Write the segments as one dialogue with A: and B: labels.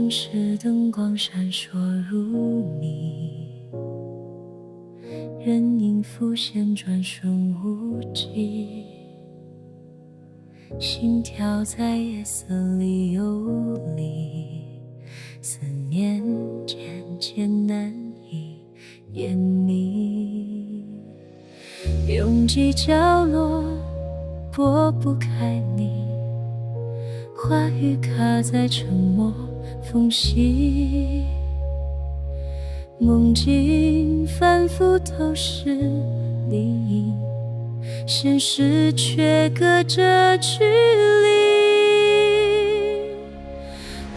A: 城市灯光闪烁如你，人影浮现转瞬无际，心跳在夜色里游离，思念渐渐难以言明。拥挤角落拨不开你，话语卡在沉默缝隙，梦境反复都是另一，现实却隔着距离。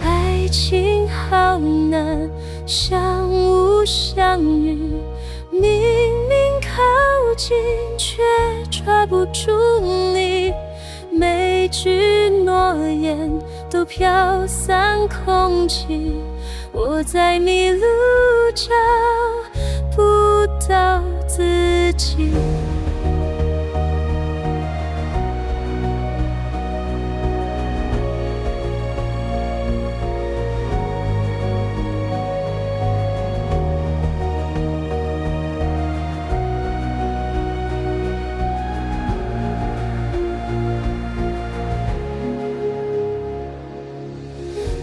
A: 爱情好难，相雾相遇，明明靠近却抓不住你，每句诺言都飘散空气，我在迷路找不到自己。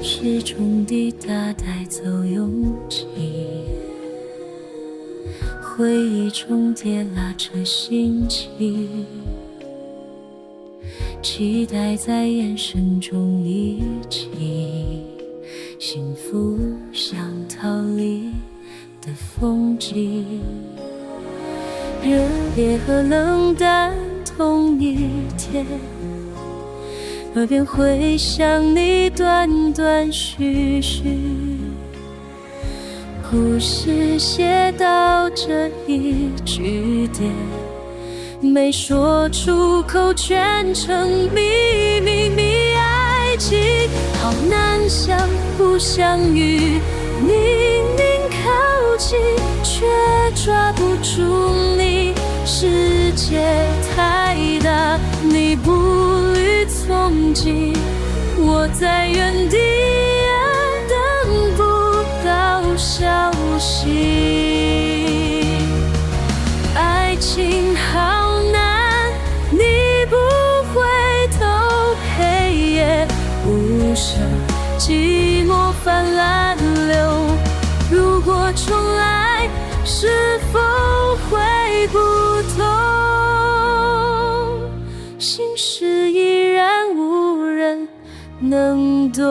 A: 时钟滴答带走勇气，回忆重叠拉扯心情，期待在眼神中一起，幸福像逃离的风景，热烈和冷淡同一天，耳边回响你断断续续，故事写到这一句点，没说出口全成秘密。爱情好难相互相遇，明明靠近却抓不住你，世界太大，你步履从迹，我在原地等不到消息。爱情好难，你不回头，黑夜无声，寂寞泛滥流。如果重来，是否会不同？心事依然无人能懂。